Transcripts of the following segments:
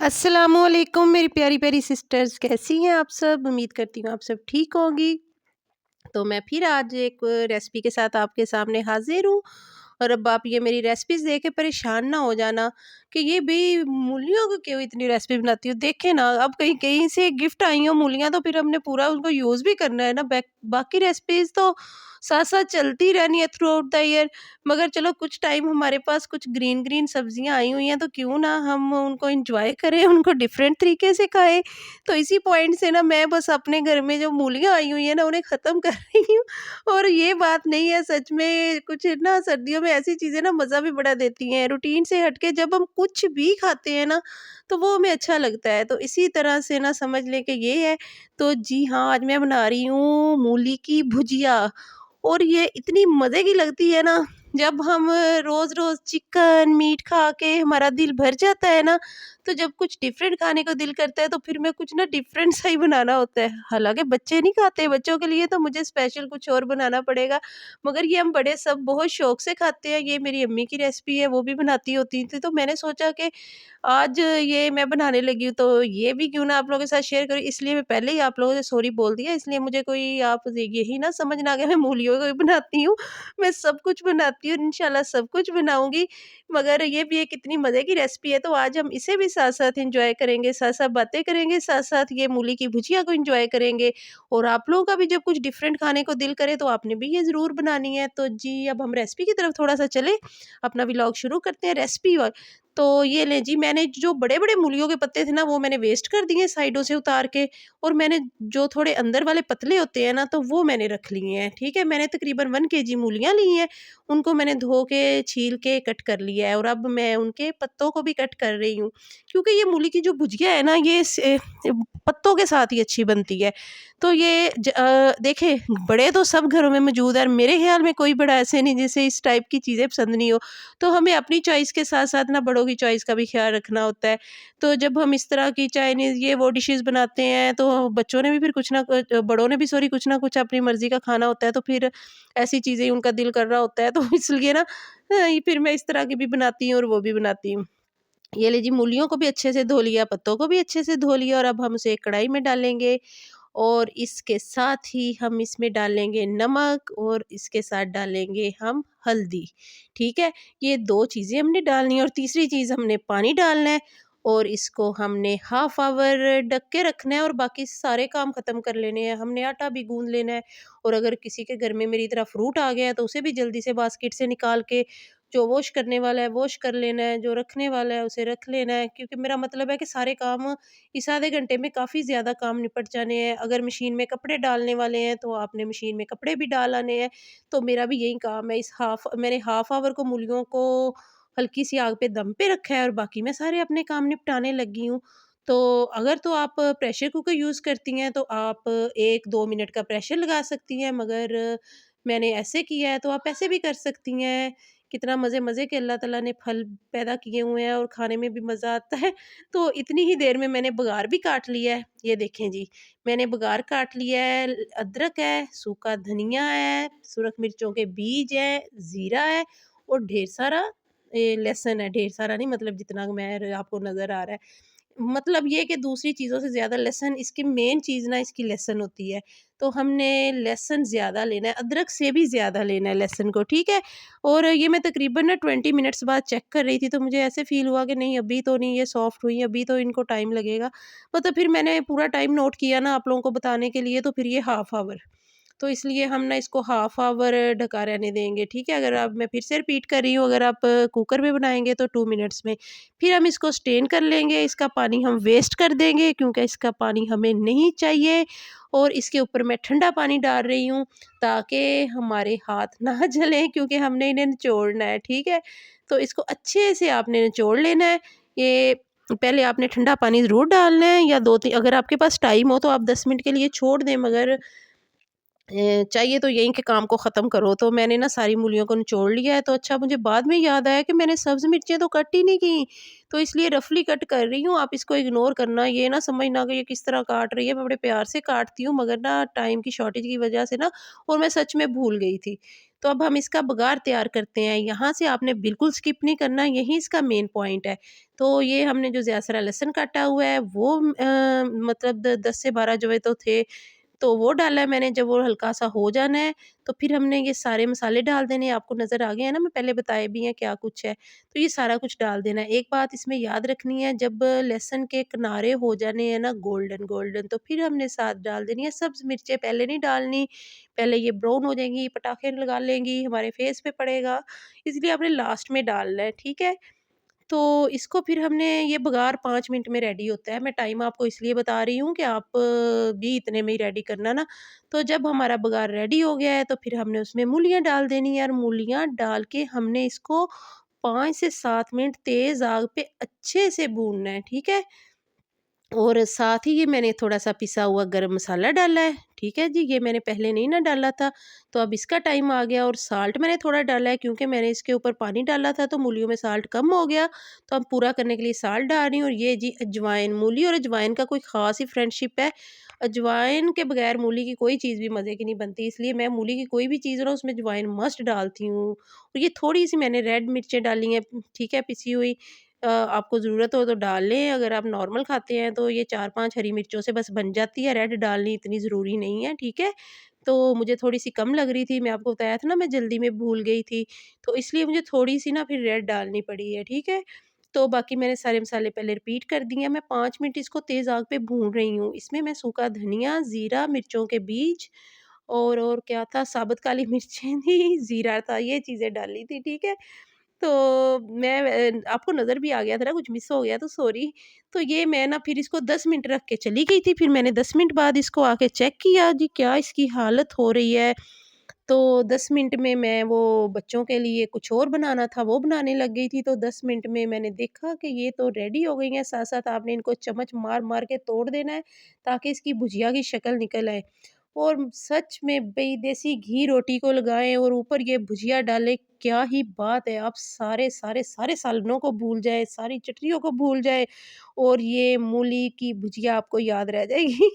अस्सलामुअलैकुम मेरी प्यारी प्यारी सिस्टर्स, कैसी हैं आप सब? उम्मीद करती हूँ आप सब ठीक होंगी। तो मैं फिर आज एक रेसिपी के साथ आपके सामने हाजिर हूँ। और अब आप ये मेरी रेसिपीज देख के परेशान ना हो जाना कि ये भी मूलियों को क्यों इतनी रेसिपी बनाती हो। देखे ना, अब कहीं कहीं से गिफ्ट आई हो मूलियाँ, तो फिर हमने पूरा उनको यूज़ भी करना है ना। बाकी रेसिपीज तो साथ साथ चलती रहनी है थ्रू आउट द ईयर। मगर चलो, कुछ टाइम हमारे पास कुछ ग्रीन ग्रीन सब्जियां आई हुई हैं, तो क्यों ना हम उनको इंजॉय करें, उनको डिफरेंट तरीके से खाएं। तो इसी पॉइंट से ना मैं बस अपने घर में जो मूलियाँ आई हुई हैं ना, उन्हें ख़त्म कर रही हूँ। और ये बात नहीं है, सच में कुछ ना सर्दियों में ऐसी चीज़ें ना मज़ा भी बड़ा देती हैं। रूटीन से हट के जब हम कुछ भी खाते हैं ना, तो वो हमें अच्छा लगता है। तो इसी तरह से ना समझ लें कि ये है। तो जी हाँ, आज मैं बना रही हूँ मूली की भुजिया। और ये इतनी मज़े की लगती है ना, जब हम रोज़-रोज़ चिकन, मीट खा के हमारा दिल भर जाता है ना, तो जब कुछ डिफरेंट खाने को दिल करता है, तो फिर मैं कुछ ना डिफरेंट सा ही बनाना होता है। हालाँकि बच्चे नहीं खाते, बच्चों के लिए तो मुझे स्पेशल कुछ और बनाना पड़ेगा, मगर ये हम बड़े सब बहुत शौक से खाते हैं। ये मेरी अम्मी की रेसिपी है, वो भी बनाती होती थी, तो मैंने सोचा कि आज ये मैं बनाने लगी हूँ, तो ये भी क्यों ना आप लोगों के साथ शेयर करूँ। इसलिए मैं पहले ही आप लोगों से सॉरी बोल दिया, इसलिए मुझे कोई आप यही ना समझना कि मैं मूलियों को ही बनाती हूँ। मैं सब कुछ बनाती हूँ, इंशाल्लाह सब कुछ बनाऊँगी। मगर ये भी एक इतनी मज़े की रेसिपी है, तो आज हम इसे भी साथ-साथ एन्जॉय करेंगे, साथ-साथ बातें करेंगे, साथ-साथ ये मूली की भुजिया को एन्जॉय करेंगे। और आप लोगों का भी जब कुछ डिफरेंट खाने को दिल करे, तो आपने भी ये ज़रूर बनानी है। तो जी, अब हम रेसिपी की तरफ थोड़ा-सा चलें, अपना व्लॉग शुरू करते हैं रेसिपी व तो ये लें जी, मैंने जो बड़े-बड़े मूलियों के पत्ते थे ना, वो मैंने वेस्ट कर दिए साइडों से उतार के। और मैंने जो थोड़े अंदर वाले पतले होते हैं ना, तो वो मैंने रख लिए हैं, ठीक है? मैंने तकरीबन 1 केजी मूलियाँ ली हैं, उनको मैंने धो के, छील के कट कर लिया है, और अब मैं उनके पत्तों को भी कट कर रही हूँ। क्योंकि ये मूली की जो भुजिया है ना, ये पत्तों के साथ ही अच्छी बनती है। तो ये देखें, बड़े तो सब घरों में मौजूद है, और मेरे ख़्याल में कोई बड़ा ऐसे नहीं जिसे इस टाइप की चीज़ें पसंद नहीं हो। तो हमें अपनी चॉइस के साथ-साथ ना बड़ों की चॉइस का भी ख़्याल रखना होता है। तो जब हम इस तरह की चाइनीज़ ये वो डिशेज़ बनाते हैं, तो बच्चों ने भी फिर कुछ ना कुछ, बड़ों ने भी सॉरी, कुछ ना कुछ अपनी मर्ज़ी का खाना होता है, तो फिर ऐसी चीज़ें ही उनका दिल कर रहा होता है। तो इसलिए ना ये फिर मैं इस तरह की भी बनाती हूँ और वो भी बनाती हूँ। ये लीजिए, मूलियों को भी अच्छे से धो लिया, पत्तों को भी अच्छे से धो लिया, और अब हम उसे एक कढ़ाई में डालेंगे। और इसके साथ ही हम इसमें डालेंगे नमक, और इसके साथ डालेंगे हम हल्दी, ठीक है? ये 2 चीज़ें हमने डालनी है, और तीसरी चीज़ हमने पानी डालना है। और इसको हमने हाफ़ ऑवर ढक के रखना है, और बाकी सारे काम ख़त्म कर लेने हैं। हमने आटा भी गूँध लेना है, और अगर किसी के घर में मेरी तरह फ्रूट आ गया है, तो उसे भी जल्दी से बास्केट से निकाल के, जो वॉश करने वाला है वॉश कर लेना है, जो रखने वाला है उसे रख लेना है। क्योंकि मेरा मतलब है कि सारे काम इस आधे घंटे में काफ़ी ज़्यादा काम निपट जाने हैं। अगर मशीन में कपड़े डालने वाले हैं, तो आपने मशीन में कपड़े भी डाल आने हैं। तो मेरा भी यही काम है। मैंने हाफ़ ऑवर को मूलियों को हल्की सी आग पे दम पे रखा है, और बाकी मैं सारे अपने काम निपटाने लगी हूँ। तो अगर तो आप प्रेशर कुकर यूज़ करती हैं, तो आप 1-2 मिनट का प्रेशर लगा सकती हैं, मगर मैंने ऐसे किया है, तो आप ऐसे भी कर सकती हैं। कितना मज़े-मज़े के अल्लाह ताला ने फल पैदा किए हुए हैं, और खाने में भी मज़ा आता है। तो इतनी ही देर में मैंने बघार भी काट लिया है। ये देखें जी, मैंने बघार काट लिया है, अदरक है, सूखा धनिया है, सुरख मिर्चों के बीज हैं, ज़ीरा है, और ढेर सारा लहसुन है। ढेर सारा नहीं, मतलब जितना मैं आपको नज़र आ रहा है। मतलब ये कि दूसरी चीज़ों से ज़्यादा लहसुन, इसकी मेन चीज़ ना इसकी लहसुन होती है। तो हमने लहसुन ज़्यादा लेना है, अदरक से भी ज़्यादा लेना है लहसुन को, ठीक है? और ये मैं तकरीबन ना 20 मिनट्स बाद चेक कर रही थी, तो मुझे ऐसे फ़ील हुआ कि नहीं, अभी तो नहीं ये सॉफ्ट हुई, अभी तो इनको टाइम लगेगा। मतलब फिर मैंने पूरा टाइम नोट किया ना आप लोगों को बताने के लिए, तो फिर ये हाफ़ ऑवर, तो इसलिए हम ना इसको हाफ़ ऑवर ढका रहने देंगे, ठीक है? अगर आप मैं फिर से रिपीट कर रही हूँ, अगर आप कुकर में बनाएँगे तो 2 मिनट्स में। फिर हम इसको स्टेन कर लेंगे, इसका पानी हम वेस्ट कर देंगे, क्योंकि इसका पानी हमें नहीं चाहिए। और इसके ऊपर मैं ठंडा पानी डाल रही हूँ, ताकि हमारे हाथ ना जलें, क्योंकि हमने इन्हें निचोड़ना है, ठीक है? तो इसको अच्छे से आपने निचोड़ लेना है। ये पहले आपने ठंडा पानी ज़रूर डालना है, या 2 ती अगर आपके पास टाइम हो तो आप 10 मिनट के लिए छोड़ दें, मगर चाहिए तो यहीं के काम को ख़त्म करो। तो मैंने ना सारी मूलियों को निचोड़ लिया है, तो अच्छा मुझे बाद में याद आया कि मैंने सब्ज़ मिर्चें तो कट ही नहीं की, तो इसलिए रफ़ली कट कर रही हूँ, आप इसको इग्नोर करना। ये ना समझना कि ये किस तरह काट रही है, मैं बड़े प्यार से काटती हूँ, मगर ना टाइम की शॉर्टेज की वज़ह से ना, और मैं सच में भूल गई थी। तो अब हम इसका बघार तैयार करते हैं, यहाँ से आपने बिल्कुल स्किप नहीं करना, यही इसका मेन पॉइंट है। तो ये हमने जो ज़्यादा लहसुन काटा हुआ है वो मतलब द 10 से 12 जो है तो थे, तो वो डाला है मैंने। जब वो हल्का-सा हो जाना है, तो फिर हमने ये सारे मसाले डाल देने हैं। आपको नज़र आ गए हैं ना, मैं पहले बताए भी हैं क्या कुछ है। तो ये सारा कुछ डाल देना है। एक बात इसमें याद रखनी है, जब लहसुन के किनारे हो जाने हैं ना गोल्डन गोल्डन, तो फिर हमने साथ डाल देनी है सब्ज़ मिर्चें, पहले नहीं डालनी। पहले ये ब्राउन हो जाएँगी, पटाखे लगा लेंगी, हमारे फेस पे पड़ेगा, इसलिए आपने लास्ट में डालना है, ठीक है? तो इसको फिर हमने ये बघार 5 मिनट में रेडी होता है। मैं टाइम आपको इसलिए बता रही हूँ कि आप भी इतने में ही रेडी करना ना। तो जब हमारा बघार रेडी हो गया है, तो फिर हमने उसमें मूलियाँ डाल देनी है, और मूलियाँ डाल के हमने इसको 5 से 7 मिनट तेज़ आग पे अच्छे से भूनना है, ठीक है? और साथ ही ये मैंने थोड़ा-सा पिसा हुआ गरम मसाला डाला है, ठीक है जी? ये मैंने पहले नहीं ना डाला था, तो अब इसका टाइम आ गया। और साल्ट मैंने थोड़ा डाला है, क्योंकि मैंने इसके ऊपर पानी डाला था, तो मूलियों में साल्ट कम हो गया, तो अब पूरा करने के लिए साल्ट डाल रही हूँ। और ये जी अजवाइन, मूली और अजवाइन का कोई ख़ास ही फ्रेंडशिप है। अजवाइन के बगैर मूली की कोई चीज़ भी मज़े की नहीं बनती, इसलिए मैं मूली की कोई भी चीज़ हो ना, उसमें अजवाइन मस्ट डालती हूँ। और ये थोड़ी-सी मैंने रेड मिर्चें डाली हैं, ठीक है, पिसी हुई। आपको ज़रूरत हो तो डाल लें, अगर आप नॉर्मल खाते हैं तो ये 4-5 हरी मिर्चों से बस बन जाती है, रेड डालनी इतनी ज़रूरी नहीं है, ठीक है? तो मुझे थोड़ी-सी कम लग रही थी, मैं आपको बताया था ना मैं जल्दी में भूल गई थी, तो इसलिए मुझे थोड़ी-सी ना फिर रेड डालनी पड़ी है, ठीक है? तो बाकी मैंने सारे मसाले पहले रिपीट कर दिए हैं, मैं 5 मिनट इसको तेज़ आग पे भून रही हूँ। इसमें मैं सूखा धनिया, ज़ीरा, मिर्चों के बीज और क्या था, साबुत काली मिर्चें थी, ज़ीरा था, ये चीज़ें डाली थी, ठीक है? तो मैं आपको नज़र भी आ गया था ना, कुछ मिस हो गया तो सॉरी। तो ये मैं ना फिर इसको 10 मिनट रख के चली गई थी, फिर मैंने 10 मिनट बाद इसको आके चेक किया जी, क्या इसकी हालत हो रही है। तो 10 मिनट में मैं वो बच्चों के लिए कुछ और बनाना था, वो बनाने लग गई थी, तो 10 मिनट में मैंने देखा कि ये तो रेडी हो गई हैं। साथ-साथ आपने इनको चम्मच मार-मार के तोड़ देना है, ताकि इसकी भुजिया की शक्ल निकल आए। और सच में भई देसी घी रोटी को लगाएँ और ऊपर ये भुजिया डालें, क्या ही बात है! आप सारे सालनों को भूल जाएँ, सारी चटनियों को भूल जाएँ, और ये मूली की भुजिया आपको याद रह जाएगी।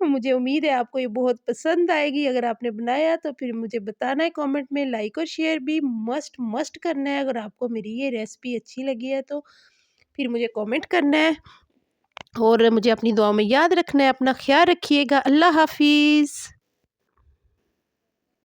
मुझे उम्मीद है आपको ये बहुत पसंद आएगी। अगर आपने बनाया तो फिर मुझे बताना है कमेंट में, लाइक और शेयर भी मस्ट मस्ट करना है। अगर आपको मेरी ये रेसिपी अच्छी लगी है तो फिर मुझे कमेंट करना है, और मुझे अपनी दुआओं में याद रखना है। अपना ख़्याल रखिएगा। अल्लाह हाफ़िज़।